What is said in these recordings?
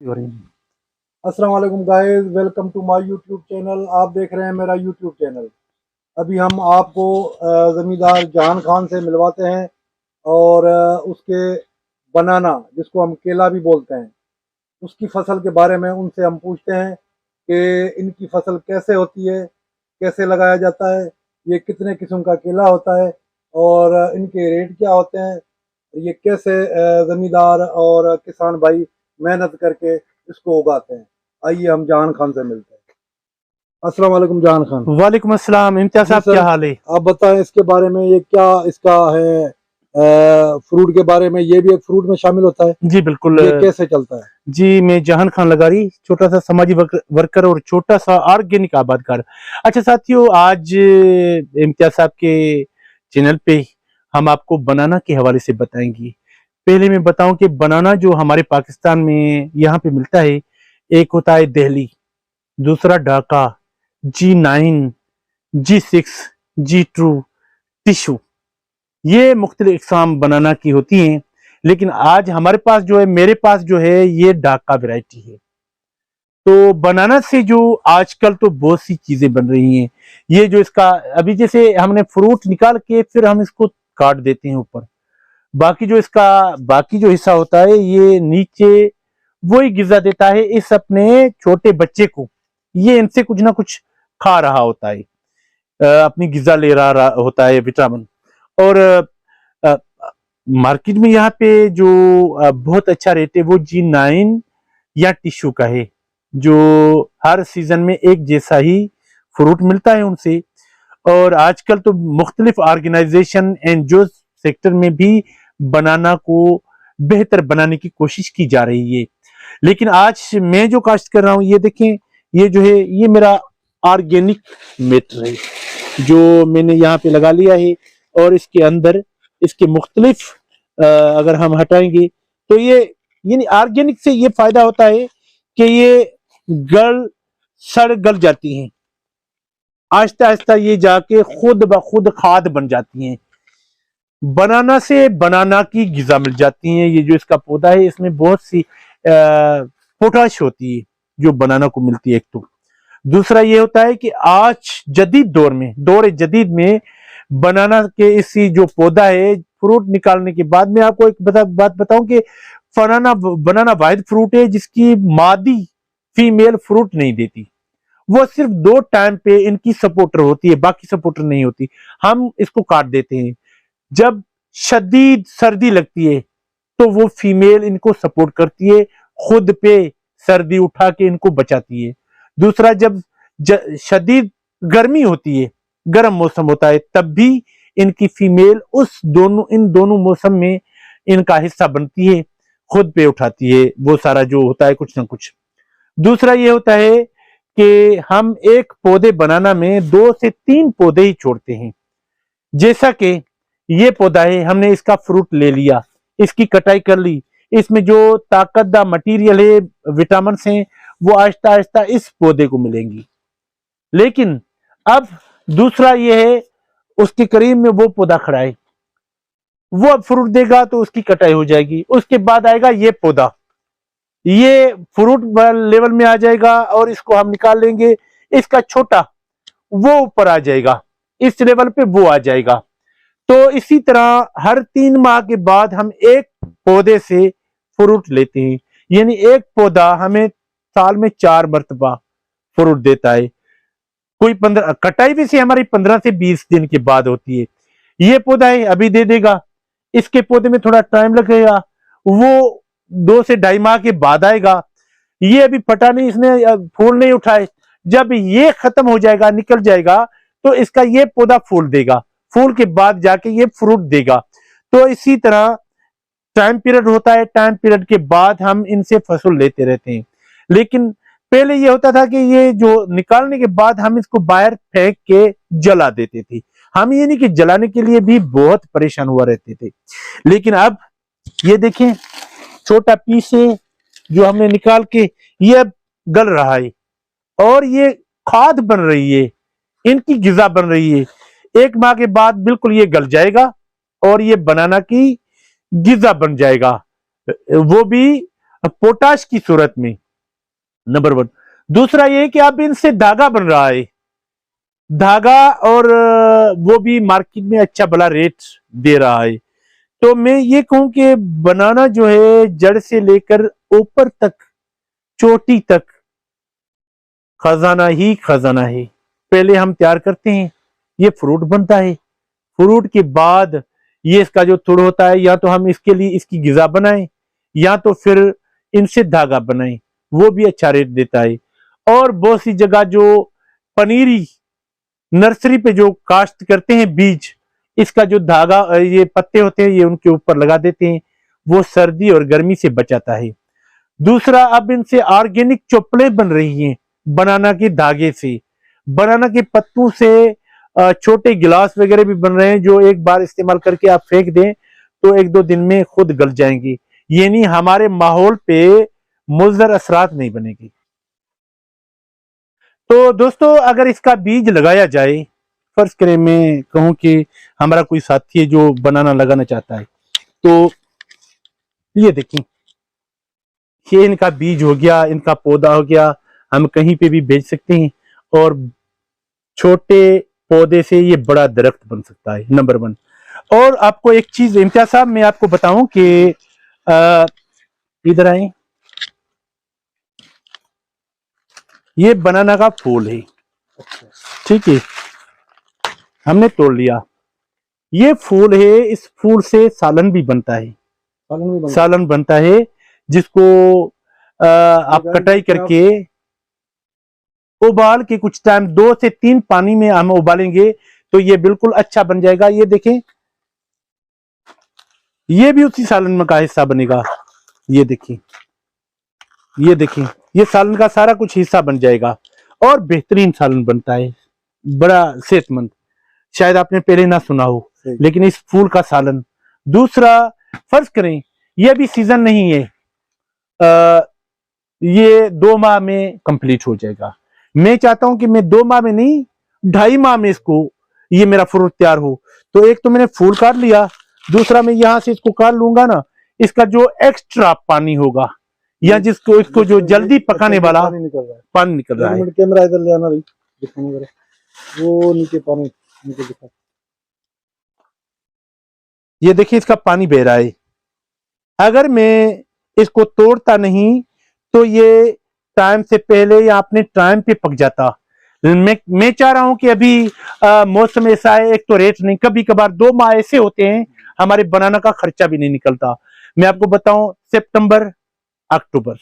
अस्सलाम वालेकुम guys, welcome to my YouTube channel. आप देख रहे हैं मेरा यूट्यूब चैनल। अभी हम आपको ज़मींदार जहान खान से मिलवाते हैं और उसके बनाना, जिसको हम केला भी बोलते हैं, उसकी फसल के बारे में उनसे हम पूछते हैं कि इनकी फसल कैसे होती है, कैसे लगाया जाता है, ये कितने किस्म का केला होता है और इनके रेट क्या होते हैं, ये कैसे ज़मींदार और किसान भाई मेहनत करके इसको उगाते हैं। आइए हम जहान खान से मिलते हैं। अस्सलाम वालेकुम जहान खान। वालेकुम अस्सलाम। इम्तियाज जी साहब, क्या सर, हाल है? आप बताएं इसके बारे में, ये क्या इसका है, फ्रूट के बारे में, ये भी एक फ्रूट में शामिल होता है, जी बिल्कुल। ये कैसे चलता है? जी, मैं जहान खान लगारी, छोटा सा समाजी वर्कर और छोटा सा ऑर्गेनिक आबादकार। अच्छा साथियों, आज इम्तियाज साहब के चैनल पे हम आपको बनाना के हवाले से बताएंगे। पहले मैं बताऊं कि बनाना जो हमारे पाकिस्तान में यहाँ पे मिलता है, एक होता है दिल्ली, दूसरा Dhaka, G9, G6, G2, tissue. ये मुख्तलिफ इकसाम बनाना की होती हैं, लेकिन आज हमारे पास जो है, मेरे पास जो है, ये ढाका वैरायटी है। तो बनाना से जो आजकल तो बहुत सी चीजें बन रही हैं। ये जो इसका अभी जैसे हमने फ्रूट निकाल के फिर हम इसको काट देते हैं ऊपर, बाकी जो इसका बाकी जो हिस्सा होता है, ये नीचे वही गिजा देता है इस अपने छोटे बच्चे को। ये इनसे कुछ ना कुछ खा रहा होता है, अपनी गिजा ले रहा होता है, विटामिन। और मार्केट में यहाँ पे जो बहुत अच्छा रेट है, वो G9 या टिश्यू का है, जो हर सीजन में एक जैसा ही फ्रूट मिलता है उनसे। और आजकल तो मुख्तलिफ ऑर्गेनाइजेशन एंड जो सेक्टर में भी बनाना को बेहतर बनाने की कोशिश की जा रही है। लेकिन आज मैं जो काश्त कर रहा हूँ, ये देखें, ये जो है, ये मेरा ऑर्गेनिक मेटर है जो मैंने यहाँ पे लगा लिया है। और इसके अंदर इसके मुख्तलिफ अगर हम हटाएंगे तो ये, यानी ऑर्गेनिक से ये फायदा होता है कि ये सड़ गल जाती हैं, आहिस्ता आहिस्ता ये जाके खुद ब खुद खाद बन जाती हैं। बनाना से बनाना की गिजा मिल जाती है। ये जो इसका पौधा है, इसमें बहुत सी पोटाश होती है जो बनाना को मिलती है, एक तो। दूसरा ये होता है कि आज जदीद दौर में, दौर जदीद में, बनाना के इसी जो पौधा है, फ्रूट निकालने के बाद में आपको एक बात बताऊं कि बनाना वाहिद फ्रूट है जिसकी मादी फीमेल फ्रूट नहीं देती। वो सिर्फ 2 टाइम पे इनकी सपोर्टर होती है, बाकी सपोर्टर नहीं होती। हम इसको काट देते हैं। जब शदीद सर्दी लगती है तो वो फीमेल इनको सपोर्ट करती है, खुद पे सर्दी उठा के इनको बचाती है। दूसरा, जब शदीद गर्मी होती है, गर्म मौसम होता है, तब भी इनकी फीमेल इन दोनों मौसम में इनका हिस्सा बनती है, खुद पे उठाती है वो सारा जो होता है, कुछ ना कुछ। दूसरा ये होता है कि हम एक पौधे बनाना में 2 से 3 पौधे ही छोड़ते हैं। जैसा कि ये पौधा है, हमने इसका फ्रूट ले लिया, इसकी कटाई कर ली, इसमें जो ताकतदार मटेरियल है, विटामिन हैं, वो आहिस्ता आहिस्ता इस पौधे को मिलेंगी। लेकिन अब दूसरा ये है, उसके करीब में वो पौधा खड़ा है, वो अब फ्रूट देगा तो उसकी कटाई हो जाएगी। उसके बाद आएगा ये पौधा, ये फ्रूट लेवल में आ जाएगा और इसको हम निकाल लेंगे। इसका छोटा वो ऊपर आ जाएगा, इस लेवल पे वो आ जाएगा। तो इसी तरह हर 3 माह के बाद हम एक पौधे से फ्रूट लेते हैं, यानी एक पौधा हमें साल में 4 मरतबा फ्रूट देता है। कोई 15, कटाई भी से हमारी 15 से 20 दिन के बाद होती है। ये पौधा है, अभी दे देगा। इसके पौधे में थोड़ा टाइम लगेगा, वो 2 से 2.5 माह के बाद आएगा। ये अभी फटा नहीं, इसने फूल नहीं उठाए। जब ये खत्म हो जाएगा, निकल जाएगा, तो इसका ये पौधा फूल देगा, फूल के बाद जाके ये फ्रूट देगा। तो इसी तरह टाइम पीरियड होता है, टाइम पीरियड के बाद हम इनसे फसल लेते रहते हैं। लेकिन पहले ये होता था कि ये जो निकालने के बाद हम इसको बाहर फेंक के जला देते थे। हम ये नहीं कि जलाने के लिए भी बहुत परेशान हुआ रहते थे। लेकिन अब ये देखें, छोटा पीस है जो हमने निकाल के, ये अब गल रहा है और ये खाद बन रही है, इनकी गिजा बन रही है। 1 माह के बाद बिल्कुल ये गल जाएगा और ये बनाना की गिजा बन जाएगा, वो भी पोटाश की सूरत में, नंबर 1। दूसरा ये कि अब इनसे धागा बन रहा है, धागा, और वो भी मार्केट में अच्छा भला रेट दे रहा है। तो मैं ये कहूं कि बनाना जो है जड़ से लेकर ऊपर तक, चोटी तक खजाना ही खजाना है। पहले हम तैयार करते हैं, ये फ्रूट बनता है, फ्रूट के बाद ये इसका जो तुड़ होता है, या तो हम इसके लिए इसकी गिजा बनाएं, या तो फिर इनसे धागा बनाएं, वो भी अच्छा रेट देता है। और बहुत सी जगह जो पनीरी नर्सरी पे जो काश्त करते हैं बीज, इसका जो धागा, ये पत्ते होते हैं, ये उनके ऊपर लगा देते हैं, वो सर्दी और गर्मी से बचाता है। दूसरा, अब इनसे ऑर्गेनिक चप्पलें बन रही हैं बनाना के धागे से, बनाना के पत्तों से छोटे गिलास वगैरह भी बन रहे हैं, जो एक बार इस्तेमाल करके आप फेंक दें तो 1-2 दिन में खुद गल जाएंगे। ये नहीं, हमारे माहौल पे मुज़र असरात नहीं बनेगी। तो दोस्तों, अगर इसका बीज लगाया जाए, फर्ज करें मैं कहूं कि हमारा कोई साथी है जो बनाना लगाना चाहता है, तो ये देखें, ये इनका बीज हो गया, इनका पौधा हो गया, हम कहीं पे भी बेच सकते हैं, और छोटे पौधे से ये बड़ा दरख्त बन सकता है, नंबर 1। और आपको एक चीज इम्तियाज साहब मैं आपको बताऊं कि इधर आए, ये बनाना का फूल है, ठीक है, हमने तोड़ लिया, ये फूल है, इस फूल से सालन भी बनता है, सालन बनता है, जिसको आप कटाई करके उबाल के कुछ टाइम 2 से 3 पानी में हम उबालेंगे तो ये बिल्कुल अच्छा बन जाएगा। ये देखें, ये भी उसी सालन में का हिस्सा बनेगा, ये देखिए, ये देखें, ये सालन का सारा कुछ हिस्सा बन जाएगा, और बेहतरीन सालन बनता है, बड़ा सेहतमंद। शायद आपने पहले ना सुना हो, लेकिन इस फूल का सालन। दूसरा, फर्ज करें ये भी सीजन नहीं है, ये 2 माह में कंप्लीट हो जाएगा। मैं चाहता हूं कि मैं 2 माह में नहीं, 2.5 माह में इसको, ये मेरा फ्रूट तैयार हो। तो एक तो मैंने फूल काट लिया, दूसरा मैं यहां से इसको काट लूंगा ना, इसका जो एक्स्ट्रा पानी होगा, या जिसको इसको जो जल्दी पकाने वाला पानी निकल रहा है। कैमरा इधर ले आना भाई, दिखाने वो नीचे पानी नीचे दिखा, ये देखिए, इसका पानी बह रहा है। अगर मैं इसको तोड़ता नहीं तो ये टाइम से पहले या अपने टाइम पे पक जाता। मैं चाह रहा हूं कि अभी मौसम ऐसा है, एक तो रेट नहीं, कभी कभार 2 माह ऐसे होते हैं हमारे बनाना का खर्चा भी नहीं निकलता। मैं आपको बताऊं, सितंबर अक्टूबर,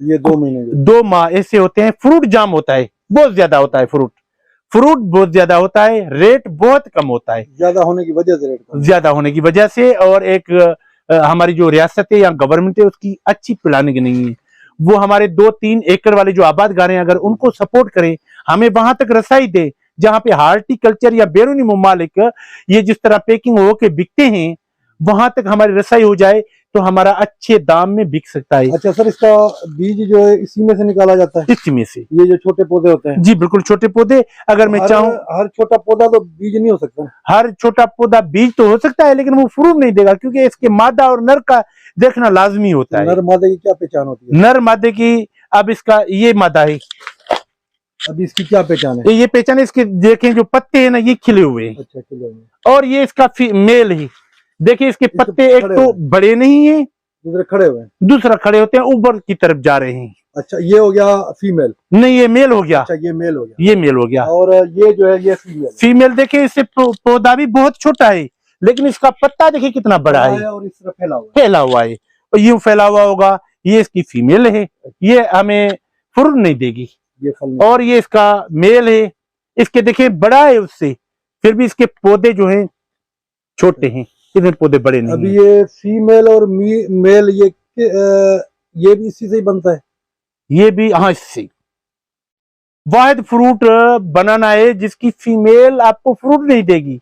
ये 2 महीने, 2 माह ऐसे होते हैं, फ्रूट जाम होता है, बहुत ज्यादा होता है, फ्रूट बहुत ज्यादा होता है, रेट बहुत कम होता है, ज्यादा होने की वजह से, रेट ज्यादा होने की वजह से। और एक हमारी जो रियासत है या गवर्नमेंट है, उसकी अच्छी प्लानिंग नहीं है। वो हमारे 2-3 एकड़ वाले जो आबादगार हैं, अगर उनको सपोर्ट करें, हमें वहां तक रसाई दे जहां पे हार्टिकल्चर या बैरूनी ममालिक ये जिस तरह पैकिंग होके बिकते हैं, वहां तक हमारी रसाई हो जाए तो हमारा अच्छे दाम में बिक सकता है। अच्छा सर, इसका बीज जो है इसी में से निकाला जाता है? इसी में से, ये जो छोटे पौधे होते हैं? जी बिल्कुल, छोटे पौधे। अगर मैं चाहूँ, हर छोटा पौधा तो बीज नहीं हो सकता? हर छोटा पौधा बीज तो हो सकता है, लेकिन वो फ्रूट नहीं देगा, क्योंकि इसके मादा और नर का देखना लाजमी होता है। नर मादे की क्या पहचान होती है? नर मादे की, अब इसका ये मादा है, अभी इसकी क्या पहचान है? ये पहचान है इसके, देखें जो पत्ते हैं ना, ये खिले हुए हैं। अच्छा, खिले हुए। और ये इसका मेल है, देखिए इसके पत्ते एक तो बड़े नहीं है, दूसरे खड़े हुए, दूसरा खड़े होते हैं, ऊपर की तरफ जा रहे हैं। अच्छा, ये हो गया फीमेल? नहीं, ये मेल हो गया। अच्छा, ये मेल हो गया, ये मेल हो गया। और ये जो है ये फीमेल। फीमेल देखिए, इससे पौधा भी बहुत छोटा है, लेकिन इसका पत्ता देखिए कितना बड़ा है, और इस तरह फैला हुआ है, और यूं फैला हुआ होगा। ये इसकी फीमेल है, ये हमें फ्रूट नहीं देगी, ये फल। और ये इसका मेल है, इसके देखिए बड़ा है उससे, फिर भी इसके पौधे जो हैं छोटे हैं, इतने पौधे बड़े नहीं। अभी ये फीमेल और मेल ये भी इसी से ही बनता है? ये भी, हाँ, इससे। वाहिद फ्रूट बनाना है जिसकी फीमेल आपको फ्रूट नहीं देगी,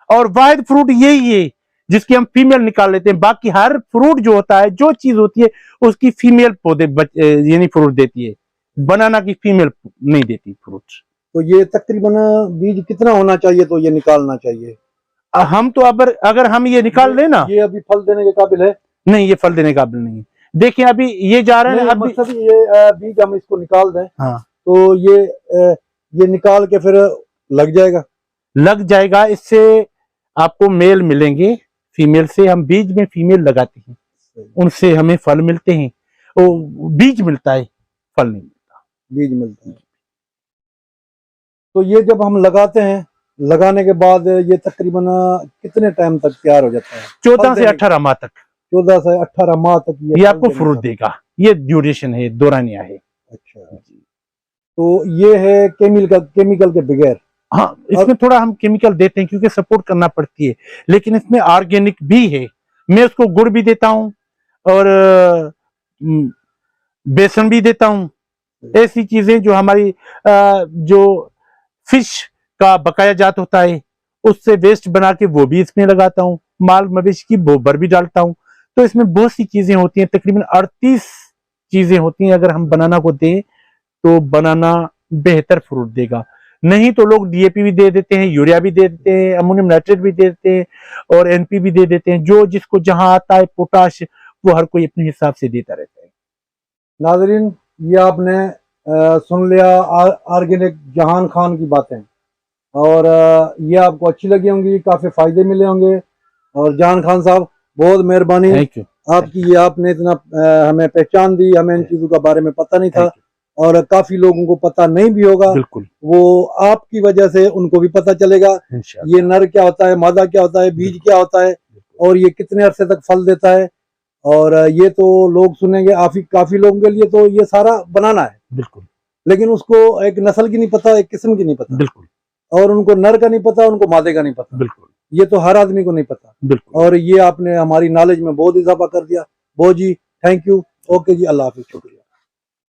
और वाहिद फ्रूट यही है जिसकी हम फीमेल निकाल लेते हैं। बाकी हर फ्रूट जो होता है, जो चीज होती है, उसकी फीमेल पौधे यानी फ्रूट देती है, बनाना की फीमेल नहीं देती फ्रूट। तो ये तकरीबन बीज कितना होना चाहिए तो ये निकालना चाहिए? हम तो अगर हम ये निकाल लें ना, ये अभी फल देने के काबिल है? नहीं, ये फल देने के काबिल नहीं है। देखिए अभी ये जा रहे हैं नहीं, अभी। मकसद ये बीज हम इसको निकाल दें हाँ, तो ये निकाल के फिर लग जाएगा। लग जाएगा। इससे आपको मेल मिलेंगे, फीमेल से हम बीज में फीमेल लगाते हैं, उनसे हमें फल मिलते हैं। वो बीज मिलता है, फल नहीं मिलता। बीज मिलता है। तो ये जब हम लगाते हैं, लगाने के बाद ये तकरीबन कितने टाइम तक तैयार हो जाता है? 14 से 18 माह तक 14 से 18 माह तक ये आपको फ्रूट देगा। ये ड्यूरेशन है, दौरानिया है। अच्छा, तो ये है केमिकल के बगैर। हाँ, इसमें थोड़ा हम केमिकल देते हैं क्योंकि सपोर्ट करना पड़ती है, लेकिन इसमें ऑर्गेनिक भी है। मैं उसको गुड़ भी देता हूँ और बेसन भी देता हूँ। ऐसी चीजें जो हमारी जो फिश का बकाया जात होता है उससे वेस्ट बना के वो भी इसमें लगाता हूँ। माल मवेशी की गोबर भी डालता हूँ। तो इसमें बहुत सी चीजें होती हैं, तकरीबन 38 चीजें होती हैं। अगर हम बनाना को दें तो बनाना बेहतर फ्रूट देगा। नहीं तो लोग डीएपी भी दे देते हैं, यूरिया भी दे देते हैं, अमोनियम नाइट्रेट भी दे देते हैं और एनपी भी दे देते हैं। जो जिसको जहां आता है पोटाश, वो हर कोई अपने हिसाब से देता रहता है। नाजरीन, ये आपने सुन लिया ऑर्गेनिक जहान खान की बातें, और ये आपको अच्छी लगी होंगी, काफी फायदे मिले होंगे। और जहान खान साहब, बहुत मेहरबानी आपकी, ये आपने इतना हमें पहचान दी। हमें इन चीजों के बारे में पता नहीं था और काफी लोगों को पता नहीं भी होगा। बिल्कुल, वो आपकी वजह से उनको भी पता चलेगा ये नर क्या होता है, मादा क्या होता है, बीज क्या होता है और ये कितने अरसे तक फल देता है। और ये तो लोग सुनेंगे, काफी लोगों के लिए तो ये सारा बनाना है। बिल्कुल, लेकिन उसको एक नस्ल की नहीं पता, एक किस्म की नहीं पता। बिल्कुल, और उनको नर का नहीं पता, उनको मादे का नहीं पता। बिल्कुल, ये तो हर आदमी को नहीं पता। बिल्कुल। और ये आपने हमारी नॉलेज में बहुत इजाफा कर दिया। बहुत जी थैंक यू। ओके जी, अल्लाह हाफिज, शुक्रिया।